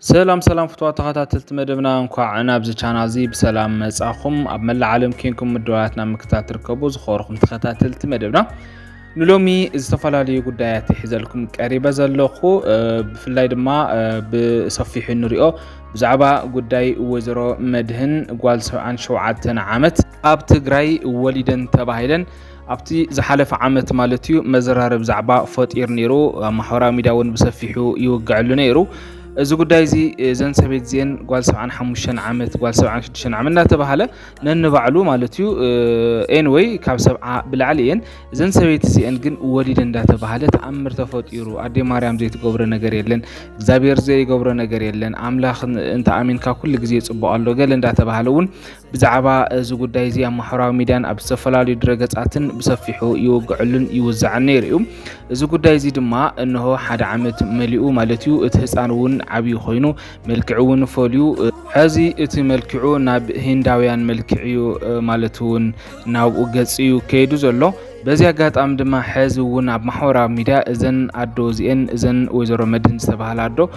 ሰላም ፍቷት ተኸታተልቲ መደብና እንኳዕ ናብ ዚ ቻናል እዚ ብሰላም መጻኹም ኣብ መላእ ዓለም ኮንኩም ምድዋያትና ምክታት ትርከቡ ዝኸርኹም ተኸታተልቲ መደብና ንሎሚ ዝተፈላለዩ ጉዳያት ሒዘልኩም ቀሪበ ዘለኹ ብፍላይ ድማ ብሰፊሑ ንሪኦ ብዛዕባ ጉዳይ ወይዘሮ መድህን ጓል 77 ዓመት ኣብ ትግራይ ወሊደን ተባሂለን ኣብቲ ዝሓለፈ ዓመት ማለት እዩ መዘራረብ ዛዕባ ፈጢር ነይሩ ማሕበራዊ ሚድያ እውን ብሰፊሑ ይውግዕሉ ነይሩ እዚ ጉዳይ እዚ ዘን ሰበይት ዚን ጓል 75 ዓመት ጓል 76 ዓመት እናተባሃለ ነንባዕሉ ማለት እዩ ኤንዌይ ካብ 70 ብላዕሊ እየን ዘን ሰበይት ዚን ግን ወሊድ እንዳተባሃለ ተኣምር ተፈጢሩ ኣዴ ማርያም ዘይትገብሮ ነገር የለን እግዚአብሔር ዘይገብሮ ነገር የለን ኣምላኽ እንተ ኣሚንካ ኩሉ ግዜ ጽቡቕ ኣሎ ገለ እንዳተባሃለ እውን ብዛዕባ እዚ ጉዳይ እዚ ኣብ ማሕበራዊ ሚድያን ኣብ ዝተፈላለዩ ድረገጻትን ብሰፊሑ ይውግዕሉን ይውዛዕን ነይሩ እዩ እዚ ጉዳይ እዚ ድማ እንሆ ሓደ ዓመት መሊኡ ማለት እዩ እቲ ህፃን እውን ዓብይ ኮይኑ መልክዑ እውን ፈልዩ ሕዚ እቲ መልክዑ ናብ ሂንዳውያን መልክዑ ማለት እውን ናብኡ ገጽዩ ከይዱ ዘሎ በዚ አጋጣሚ ድማ ሕዚ እውን ኣብ ማሕበራዊ ሚድያ እዘን ኣዶ እዚአን እዘን ወይዘሮ መድህን ዝተባሃላ ኣዶ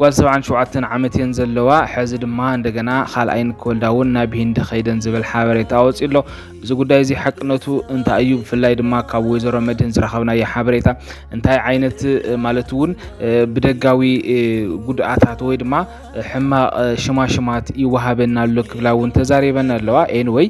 ጓል 77 ዓመት የን ዘለዋ ሕዚ ድማ እንደገና ካልኣይን ኮልዳውን ናብ ሂንዲ ኸይደን ዝብል ሓበሬታ ወፂሎ እዚ ጉዳይ እዚ ሓቅነቱ እንታይ እዩ ብፍላይ ድማ ካብ ወይዘሮ መድህን ዝረኸብናዮ ሓበሬታ እንታይ ዓይነት ማለት እውን ብደጋዊ ጉድኣታት ወይ ድማ ሕማቕ ሽማሽማት ይወሃበና ኣሎ ክብላ እውን ተዛሪበና ኣለዋ ኤንዌይ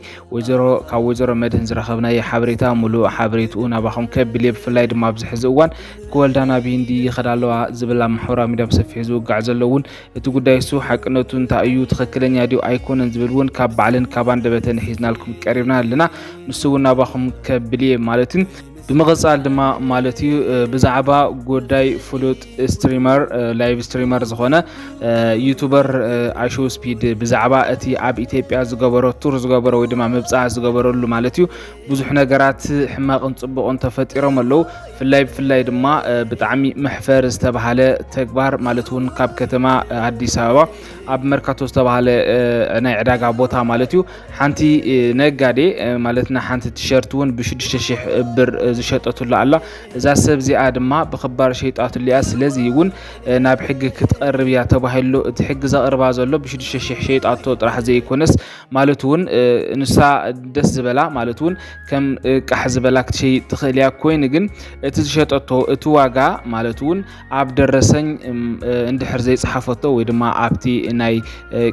ካብ ወይዘሮ መድህን ዝረኸብናዮ ሓበሬታ ሙሉእ ሓበሬትኡ ናባኹም ከቢል ብፍላይ ድማ ኣብዚ ሕዚ እዋን ክወልዳ ናብ ሂንዲ ይኸዳ ኣለዋ ዝብል ኣብ ማሕበራዊ ሚድያ ብሰፊሑ ዝውጋዕ ዘለውን እቲ ጉዳይ እሱ ሓቅነቱ እንታይ እዩ ትኽክለኛ ድዩ ኣይኮነን ዝብል እውን ካብ ባዕልን ካብ አንደበተን ሒዝናልኩም ቀሪብና ኣለና ንሱ እውን ናባኹም ከቢል ማለት እዩ ብምቕጻል ድማ ማለት እዩ ብዛዕባ ጉዳይ ፍሉጥ ስትሪመር ላይቭ ስትሪመር ዝኾነ ዩቲዩበር ኣሹ ስፒድ ብዛዕባ እቲ ኣብ ኢትዮጵያ ዝገበሮ ቱር ዝገበሮ ወይ ድማ ምብጻሕ ዝገበረሉ ማለት እዩ ብዙሕ ነገራት ሕማቕን ጽቡቕን ተፈጢሮም ኣለዉ ብፍላይ ድማ ብጣዕሚ መሕፈር ዝተባሃለ ተግባር ማለት እውን ካብ ከተማ ኣዲስ ኣበባ ኣብ መርካቶ ዝተባሃለ ናይ ዕዳጋ ቦታ ማለት እዩ ሓንቲ ነጋዴ ማለትና ሓንቲ ቲሸርት እውን ብ6000 ብር ዝሸጠቱላ ኣላ እዛ ሰብ እዚኣ ድማ ብኽባር ሸይጣቱ ሊያ ስለዚ እውን ናብ ሕጊ ክትቀርብ እያ ተባሂሉ እቲ ሕጊ ዘቕርባ ዘሎ ብ6000 ሸይጣቶ ጥራሕ ዘይኮነስ ማለት እውን ንሳ ደስ ዝበላ ማለት እውን ከም ቃሕ ዝበላ ክትሸይጥ ትኽእል እያ ኮይኑ ግን እቲ ዝሸጠቶ እቲ ዋጋ ማለት እውን ኣብ ደረሰኝ እንድሕር ዘይጽሓፈቶ ወይ ድማ ኣብቲ ናይ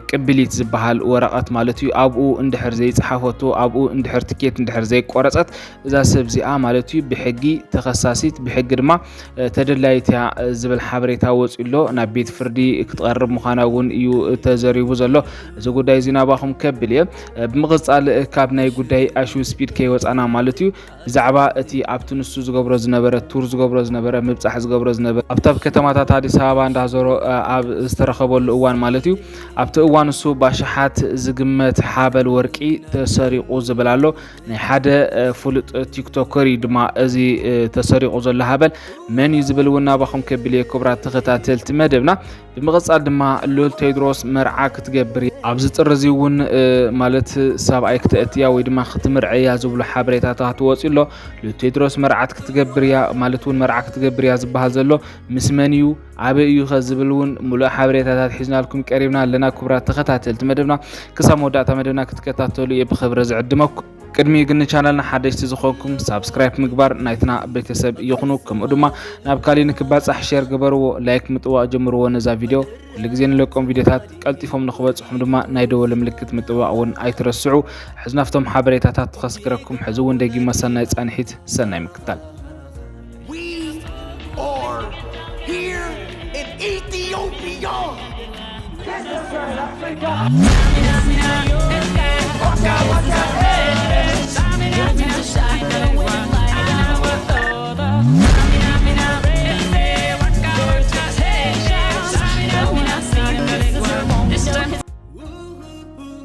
ቅብሊት ዝበሃል ወረቐት ማለት እዩ ኣብኡ እንድሕር ዘይጽሓፈቶ ኣብኡ እንድሕር ትኬት እንድሕር ዘይቆረጸት እዛ ሰብ እዚኣ ማለት እዩ ብሕጊ ተኸሳሲት ብሕጊ ድማ ተደላይት ዝብል ሓበሬታ ወፂሎ ናብ ቤት ፍርዲ ክትቀርብ ምዃና እውን እዩ ተዘሪቡ ዘሎ እዚ ጉዳይ እዚ ናባኹም ከብል እየ ብምቕጻል ካብ ናይ ጉዳይ ኣሹ ስፒድ ከይወፃና ማለት እዩ ብዛዕባ እቲ ኣብቲ ንሱ ዝገብሮ ዝነበረ ቱር ዝገብሮ ዝነበረ ምብጻሕ ዝገብሮ ዝነበረ ኣብታ ከተማታት ኣዲስ ኣበባ እንዳዞሮ ኣብ ዝተረኸበሉ እዋን ማለት እዩ ኣብቲ እዋን እሱ ባሽሓት ዝግመት ሓበል ወርቂ ተሰሪቑ ዝብል ኣሎ ናይ ሓደ ፍሉጥ ቲክቶከር ድማ እዚ ተሰሪቑ ዘሎ ሃበል መን እዩ ዝብል እውን ናባኹም ከቢል እየ ክቡራት ተኸታተልቲ መደብና ብምቕጻል ድማ ሉል ቴድሮስ መርዓ ክትገብር ኣብዚ ጥሪ እዚ እውን ማለት ሰብኣይ ክትእትያ ወይ ድማ ክትምርዐያ ዝብሉ ሓበሬታታት ወፂሎ ሉል ቴድሮስ መርዓት ክትገብር እያ ማለት እውን መርዓ ክትገብር እያ ዝበሃል ዘሎ ምስ መን እዩ ኣበይ እዩ ዝብል እውን ሙሉእ ሓበሬታታት ሒዝናልኩም ቀሪብና ኣለና ክቡራት ተኸታተልቲ መደብና ክሳብ መወዳእታ መደብና ክትከታተሉ እየ ብኽብሪ ዝዕድመኩም ቅድሚ ግን ቻናልና ሓደሽቲ ዝኾንኩም ሳብስክራይብ ምግባር ናይትና ቤተሰብ ይኹኑ ከምኡ ድማ ናብ ካሊእ ንክባጻሕ ሼር ግበርዎ ላይክ ምጥዋቕ ጀምርዎ ነዛ ቪድዮ ኩሉ ግዜ ንለቆም ቪድዮታት ቀልጢፎም ንኽበጽሑም ድማ ናይ ደወል ምልክት ምጥዋቕ እውን ኣይትረስዑ ሕዝናፍቶም ሓበሬታታት ተኸስክረኩም ሕዚ እውን ደጊመ ሰናይ ጻንሒት ሰናይ ምክታል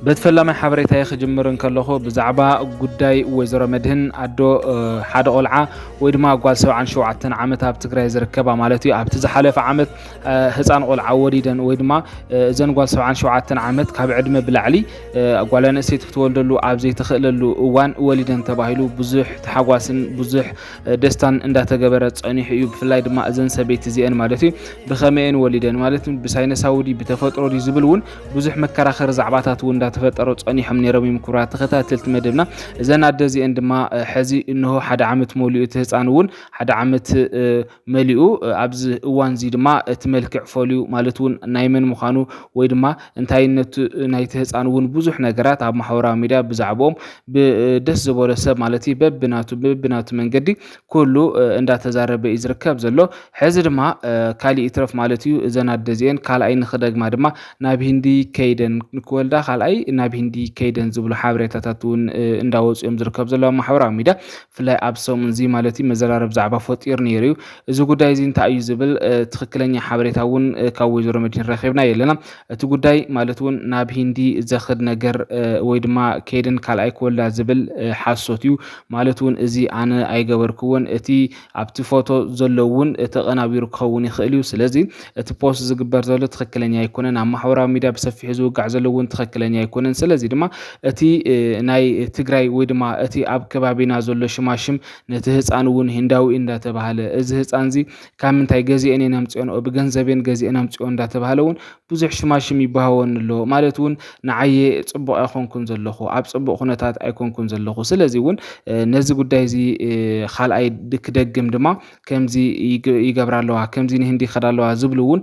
بتفلما حبريتها يخجمرن كلخو بزعبا قداي وزر مدهن عدو حدا قلعة ويدما قوال 77 عامت اب تግራይ زركبا مالتي اب تزحلف عامت ህፃን ቆልዓ ወዲደን ወይ ድማ እዘን ጓል 77 ዓመት ካብ ዕድመ ብላዕሊ ጓል ኣንስተይቲ ክትወልደሉ ኣብ ዘይትኽእለሉ እዋን ወሊደን ተባሂሉ ብዙሕ ተሓጓስን ብዙሕ ደስታን እንዳተገበረ ጸኒሑ እዩ ብፍላይ ድማ እዘን ሰበይቲ እዚአን ማለት እዩ ብኸመይን ወሊደን ማለት ብሳይነሳዊ ዲ ብተፈጥሮ ዲ ዝብል እውን ብዙሕ መከራኸሪ ዛዕባታት እውን እንዳተፈጠሩ ጸኒሖም ነይሮም ይምኩራ ተኸታተልቲ መደብና እዘን ኣደ እዚአን ድማ ሕዚ እንሆ ሓደ ዓመት መሊኡ እቲ ህፃን እውን ሓደ ዓመት መሊኡ ኣብዚ እዋን እዚ ድማ እቲ መልክዕ ፈልዩ ማለት እውን ናይ መን ምዃኑ ወይ ድማ እንታይነቱ ናይቲ ህፃን እውን ብዙሕ ነገራት ኣብ ማሕበራዊ ሚድያ ብዛዕቦም ብደስ ዝበሎ ሰብ ማለት እዩ በብናቱ መንገዲ ኩሉ እንዳተዛረበ እዩ ዝርከብ ዘሎ ሕዚ ድማ ካሊእ ትረፍ ማለት እዩ እዘን ኣደ እዚአን ካልኣይ ንኽደግማ ድማ ናብ ሂንዲ ከይደን ንክወልዳ ካልኣይ ናብ ሂንዲ ከይደን ዝብሉ ሓበሬታታት እውን እንዳወፁ እዮም ዝርከብ ዘሎ ኣብ ማሕበራዊ ሚድያ ብፍላይ ኣብ ሰሙን እዚ ማለት እዩ መዘራረብ ዛዕባ ፈጢሩ ነይሩ እዩ እዚ ጉዳይ እዚ እንታይ እዩ ዝብል ትክክለኛ ሓበሬታ እውን ካብ ወይዘሮ መዲን ረኺብና የለና እቲ ጉዳይ ማለት እውን ናብ ሂንዲ ዘኽድ ነገር ወይ ድማ ከይደን ካልኣይ ክወልዳ ዝብል ሓሶት እዩ ማለት እውን እዚ ኣነ ኣይገበርክዎን እቲ ኣብቲ ፎቶ ዘሎ እውን ተቐናቢሩ ክኸውን ይኽእል እዩ ስለዚ እቲ ፖስት ዝግበር ዘሎ ትክክለኛ ኣይኮነን ኣብ ማሕበራዊ ሚድያ ብሰፊሑ ዝውጋዕ ዘሎ እውን ትክክለኛ ኣይኮነን ስለዚ ድማ እቲ ናይ ትግራይ ወይ ድማ እቲ ኣብ ከባቢና ዘሎ ሽማሽም ነቲ ህፃን እውን ሂንዳዊ እንዳተባሃለ እዚ ህፃን እዚ ካብ ምንታይ ገዚአን እየን ኣምፅኦን ብገንዘቤን ገዚአን ኣምፅኦን እንዳተባሃለ እውን ብዙሕ ሽማሽም ይባሃወን ኣሎ ማለት እውን ንዓየ ፅቡቅ ኣይኮንኩን ዘለኹ ኣብ ፅቡቅ ኩነታት ኣይኮንኩን ዘለኹ ስለዚ እውን ነዚ ጉዳይ እዚ ካልኣይ ክደግም ድማ ከምዚ ይገብራ ኣለዋ ከምዚ ንህንዲ ይኸዳ ኣለዋ ዝብሉ እውን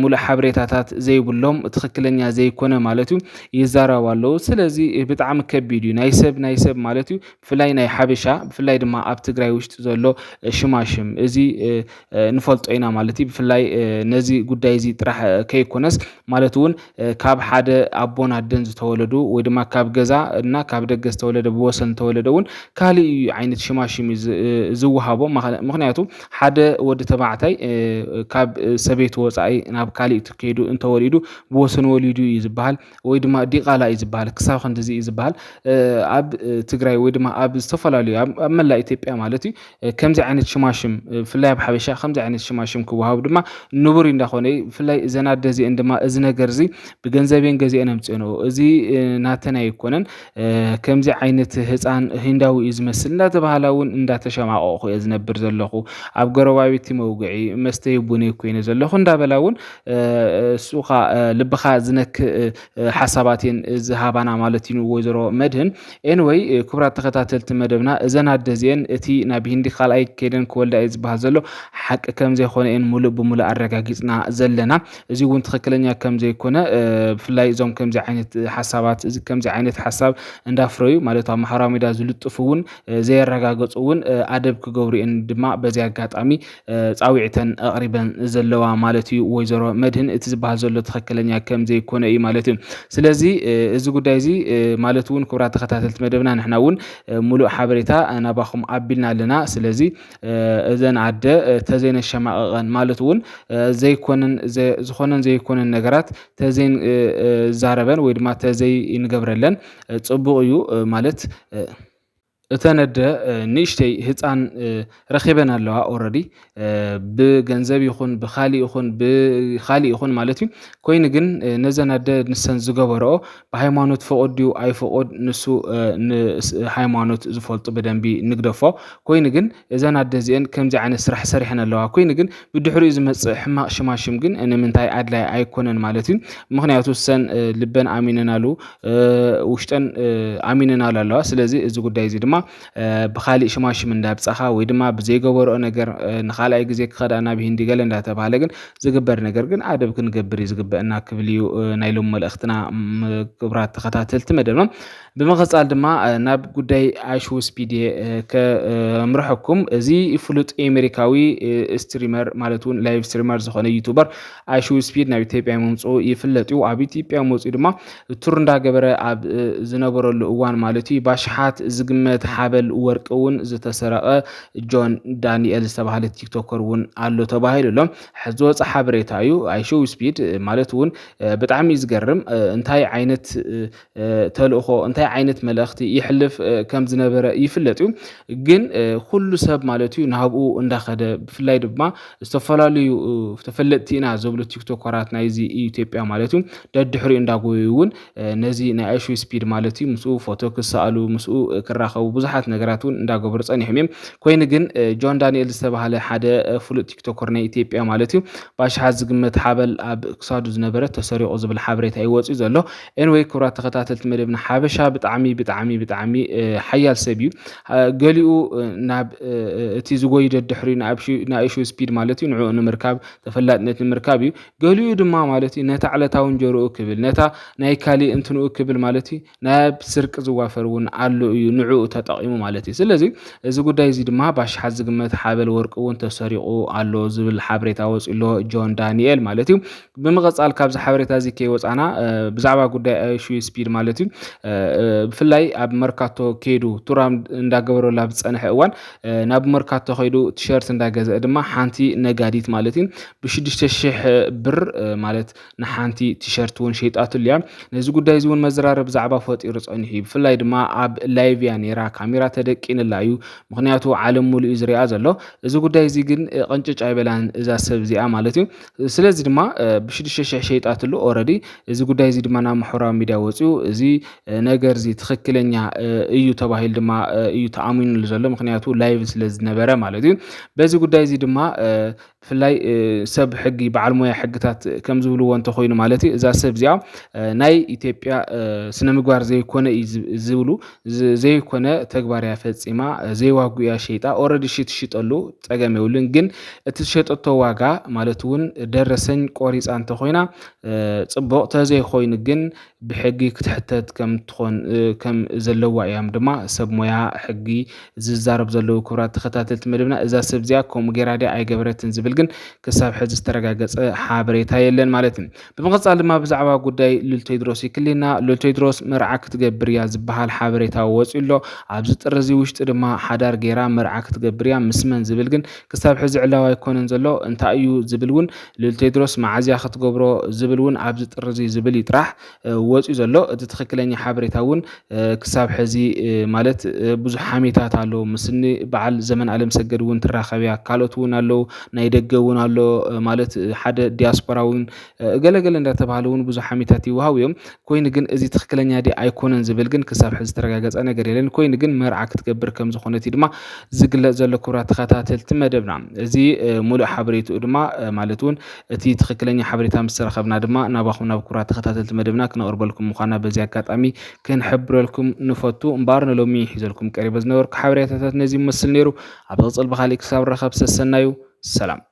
ሙሉእ ሓበሬታታት ዘይብሎም ትክክለኛ ዘይኮነ ማለት እዩ ይዛረቡ ኣለዉ ስለዚ ብጣዕሚ ከቢድ እዩ ናይ ሰብ ማለት እዩ ብፍላይ ናይ ሓበሻ ብፍላይ ድማ ኣብ ትግራይ ውሽጢ ዘሎ ሽማሽም እዚ ንፈልጦ ኢና ማለት እዩ ብፍላይ ነዚ ጉዳይ እዚ ጥራሕ ከይኮነስ ማለት እውን ካብ ሓደ ኣቦን ኣደን ዝተወለዱ ወይ ድማ ካብ ገዛ እና ካብ ደገ ዝተወለደ ብወሰን ዝተወለደ እውን ካሊእ ዓይነት ሽማሽም ዝወሃቦ ምክንያቱ ሓደ ወዲ ተባዕታይ ካብ ሰበይቲ ወፃኢ ናብ ካሊእ ትከይዱ እንተወሊዱ ብወሰን ወሊዱ እዩ ዝብሃል ወይ ድማ ዲቃላ እዩ ዝብሃል ክሳብ ክንዲዚ እዩ ዝብሃል ኣብ ትግራይ ወይ ድማ ኣብ ዝተፈላለዩ ኣብ መላእ ኢትዮጵያ ማለት እዩ ከምዚ ዓይነት ሽማሽም ብፍላይ ኣብ ሓበሻ ከምዚ ዓይነት ሽማሽም ክወሃብ ድማ ንቡር እንዳኾነ ብፍላይ እዘን ኣደ እዚአን ድማ እዚ ነገር እዚ ብገንዘቤን ገዚአን ኣምፅኦን እዚ ናተን ኣይኮነን ከምዚ ዓይነት ህፃን ሂንዳዊ እዩ ዝመስል እንዳተባሃላ እውን እንዳተሸማቀቑ እየ ዝነብር ዘለኹ ኣብ ጎረባቢቲ መውግዒ መስተይ ቡን ኮይነ ዘለኹ እንዳበላ እውን ሱኻ ልብኻ ዝነክእ ሓሳባት እየን ዝሃባና ማለት እዩ ወይዘሮ መድህን ኤንወይ ክቡራት ተኸታተልቲ መደብና እዘን ኣደ እዚአን እቲ ናብ ሂንዲ ካልኣይ ከይደን ክወልዳ እዩ ዝበሃል ዘሎ ሓቂ ከም ዘይኮነ እየን ሙሉእ ብሙሉእ ኣረጋጊፅና ዘለና እዚ እውን ትክክለኛ ከም ዘይኮነ ብፍላይ እዞም ከምዚ ዓይነት ሓሳባት እዚ ከምዚ ዓይነት ሓሳብ እንዳፍረዩ ማለት ኣብ ማሕበራዊ ሚድያ ዝልጥፉ እውን ዘየረጋገፁ እውን ኣደብ ክገብሩ እየን ድማ በዚ ኣጋጣሚ ፃዊዕተን ኣቕሪበን ዘለዋ ማለት እዩ ወይዘሮ መድህን እቲ ዝበሃል ዘሎ ትክክለኛ ከም ዘይኮነ እዩ ማለት እዩ ስለዚ እዚ ጉዳይ እዚ ማለት እውን ክቡራት ተኸታተልቲ መደብና ንሕና እውን ሙሉእ ሓበሬታ ናባኹም ኣቢልና ኣለና ስለዚ እዘን ኣደ ተዘይነሸማቐቐን ማለት እውን ዝኾነን ዘይኮነን ነገራት ተዘይን ዛረበን ወይ ድማ ተዘይ ንገብረለን ፅቡቅ እዩ ማለት እተነደ ንእሽተይ ህፃን ረኺበን ኣለዋ ኦልሬዲ ብገንዘብ ይኹን ብኻሊእ ይኹን ማለት እዩ ኮይኑ ግን ነዘን ኣደ ንሰን ዝገበርኦ ብሃይማኖት ፈቅድ ድዩ ኣይፈቅድ ንሱ ሃይማኖት ዝፈልጡ ብደንቢ ንግደፎ ኮይኑ ግን እዘን ኣደ እዚአን ከምዚ ዓይነት ስራሕ ሰሪሐን ኣለዋ ኮይኑ ግን ብድሕሪኡ ዝመፅእ ሕማቅ ሽማሽም ግን ንምንታይ ኣድላይ ኣይኮነን ማለት እዩ ምክንያቱ ሰን ልበን ኣሚነናሉ ውሽጠን ኣሚነናሉ ኣለዋ ስለዚ እዚ ጉዳይ እዚ ድማ ብኻሊእ ሽማሽም እንዳብፃኻ ወይ ድማ ብዘይገበርኦ ነገር ንኻልኣይ ግዜ ክኸዳ ናብ ሂንዲ ገለ እንዳተባሃለ ግን ዝግበር ነገር ግን ኣደብ ክንገብር እዩ ዝግበአና ክብል እዩ ናይ ሎም መልእኽትና ክቡራት ተኸታተልቲ መደብና ብምቕፃል ድማ ናብ ጉዳይ ኣሽ ውስፒድ ከምርሐኩም እዚ ፍሉጥ ኣሜሪካዊ ስትሪመር ማለት እውን ላይቭ ስትሪመር ዝኾነ ዩቱበር ኣሽ ውስፒድ ናብ ኢትዮጵያ መምፅኡ ይፍለጥ እዩ ኣብ ኢትዮጵያ መፅኡ ድማ ቱር እንዳገበረ ኣብ ዝነበረሉ እዋን ማለት እዩ ባሽሓት ዝግመት ሓበል ወርቂ እውን ዝተሰረቀ ጆን ዳንኤል ዝተባሃለ ቲክቶከር እውን ኣሎ ተባሂሉ ኣሎ ሕዚ ወፃ ሓበሬታ እዩ ኣይሾ ስፒድ ማለት እውን ብጣዕሚ ዝገርም እንታይ ዓይነት ተልእኾ እንታይ ዓይነት መልእኽቲ ይሕልፍ ከም ዝነበረ ይፍለጥ እዩ ግን ኩሉ ሰብ ማለት እዩ ናብኡ እንዳኸደ ብፍላይ ድማ ዝተፈላለዩ ተፈለጥቲ ኢና ዝብሉ ቲክቶከራት ናይዚ ኢትዮጵያ ማለት እዩ ደድሕሪ እንዳጎዩ እውን ነዚ ናይ ኣይሾ ስፒድ ማለት እዩ ምስኡ ፎቶ ክሰኣሉ ምስኡ ክራኸቡ ብዙሓት ነገራት እውን እንዳገበሩ ፀኒሖም እዮም ኮይኑ ግን ጆን ዳንኤል ዝተባሃለ ሓደ ፍሉጥ ቲክቶከር ናይ ኢትዮጵያ ማለት እዩ ባሽሓት ዝግመት ሓበል ኣብ ክሳዱ ዝነበረ ተሰሪቑ ዝብል ሓበሬታ ይወፅኡ ዘሎ ኤንዌይ ክቡራት ተኸታተልቲ መደብና ሓበሻ ብጣዕሚ ብጣዕሚ ብጣዕሚ ሓያል ሰብ እዩ ገሊኡ ናብ እቲ ዝጎይ ደድሕሪ ናይ ኣይሾ ስፒድ ማለት እዩ ንዕኡ ንምርካብ ተፈላጥነት ንምርካብ እዩ ገሊኡ ድማ ማለት እዩ ነታ ዕለታዊ እንጀርኡ ክብል ነታ ናይ ካሊእ እንትንኡ ክብል ማለት እዩ ናብ ስርቂ ዝዋፈር እውን ኣሎ እዩ ንዕኡ ተጠቂሙ ማለት እዩ ስለዚ እዚ ጉዳይ እዚ ድማ ባሽሓት ዝግመት ሓበል ወርቂ እውን ተሰሪቑ ኣሎ ዝብል ሓበሬታ ወፂሎ ጆን ዳንኤል ማለት እዩ ብምቕፃል ካብዚ ሓበሬታ እዚ ከይወፃና ብዛዕባ ጉዳይ ኣይሾ ስፒድ ማለት እዩ ብፍላይ ኣብ መርካቶ ከይዱ ቱራም እንዳገበረሉ ኣብ ዝፀንሐ እዋን ናብ መርካቶ ከይዱ ቲሸርት እንዳገዝአ ድማ ሓንቲ ነጋዲት ማለት እዩ ብ6000 ብር ማለት ንሓንቲ ቲሸርት እውን ሸይጣትሉ እያ ነዚ ጉዳይ እዚ እውን መዘራረብ ብዛዕባ ፈጢሩ ፀኒሑ እዩ ብፍላይ ድማ ኣብ ላይቭ እያ ነይራ ካሜራ ተደቂንላ እዩ ምክንያቱ ዓለም ሙሉእ እዩ ዝሪኣ ዘሎ እዚ ጉዳይ እዚ ግን ቅንጭጭ ኣይበላን እዛ ሰብ እዚኣ ማለት እዩ ስለዚ ድማ ብ6000 ሸይጣትሉ ኦልሬዲ እዚ ጉዳይ እዚ ድማ ናብ ማሕበራዊ ሚድያ ወፂኡ እዚ ነገር እዚ ትክክለኛ እዩ ተባሂሉ ድማ እዩ ተኣሚኑሉ ዘሎ ምክንያቱ ላይቭ ስለ ዝነበረ ማለት እዩ በዚ ጉዳይ እዚ ድማ ብፍላይ ሰብ ሕጊ በዓል ሞያ ሕግታት ከም ዝብልዎ እንተኮይኑ ማለት እዩ እዛ ሰብ እዚኣ ናይ ኢትዮጵያ ስነ ምግባር ዘይኮነ ዝብሉ ዘይኮነ ተግባር እያ ፈፂማ ዘይዋጉ እያ ሸይጣ ኦልሬዲ ሽጥሽጠሉ ፀገም የብሉን ግን እቲ ዝሸጠቶ ዋጋ ማለት እውን ደረሰኝ ቆሪፃ እንተኮይና ፅቡቅ ተዘይኮይኑ ግን ብሕጊ ክትሕተት ከም ዘለዋ እዮም ድማ ሰብ ሞያ ሕጊ ዝዛረብ ዘለው ክቡራት ተኸታተልቲ መደብና እዛ ሰብ እዚኣ ከምኡ ጌራ ድያ ኣይገበረትን ዝብል ግን ክሳብ ሕዚ ዝተረጋገፀ ሓበሬታ የለን ማለት እዩ ብምቕፃል ድማ ብዛዕባ ጉዳይ ሉል ቴድሮስ ይክልና ሉል ቴድሮስ መርዓ ክትገብር እያ ዝበሃል ሓበሬታ ወፂሎ ኣብዚ ጥሪ እዚ ውሽጢ ድማ ሓዳር ጌራ መርዓ ክትገብር እያ ምስ መን ዝብል ግን ክሳብ ሕዚ ዕላዋ ኣይኮነን ዘሎ እንታይ እዩ ዝብል እውን ሉል ቴድሮስ መዓዝያ ክትገብሮ ዝብል እውን ኣብዚ ጥሪ እዚ ዝብል ይጥራሕ ወፂኡ ዘሎ እቲ ትክክለኛ ሓበሬታ እውን ክሳብ ሕዚ ማለት ብዙሕ ሓሜታት ኣሎ ምስኒ በዓል ዘመን ኣለም ሰገድ እውን ትራኸብያ ካልኦት እውን ኣለዉ ናይ ደገ እውን ኣሎ ማለት ሓደ ዲያስፖራ እውን ገለገለ እንዳተባሃለ እውን ብዙሕ ሓሜታት ይወሃቡ እዮም ኮይኑ ግን እዚ ትክክለኛ ዲ ኣይኮነን ዝብል ግን ክሳብ ሕዚ ዝተረጋገፀ ነገር የለን ኮይኑ ግን መርዓ ክትገብር ከም ዝኾነት ድማ ዝግለጽ ዘሎ ክቡራት ተኸታተልቲ መደብና እዚ ሙሉእ ሓበሬትኡ ድማ ማለት እውን እቲ ትክክለኛ ሓበሬታ ምስ ረኸብና ድማ ናባኹም ናብ ክቡራት ተኸታተልቲ መደብና ክነቕርበልኩም ምዃና በዚ ኣጋጣሚ ክንሕብረልኩም ንፈቱ እምበር ንሎሚ ሒዘልኩም ቀሪበ ዝነበርኩ ሓበሬታታት ነዚ ይመስል ነይሩ ኣብ ቅፅል ብካሊእ ክሳብ ረኸብ ሰሰናዩ ሰላም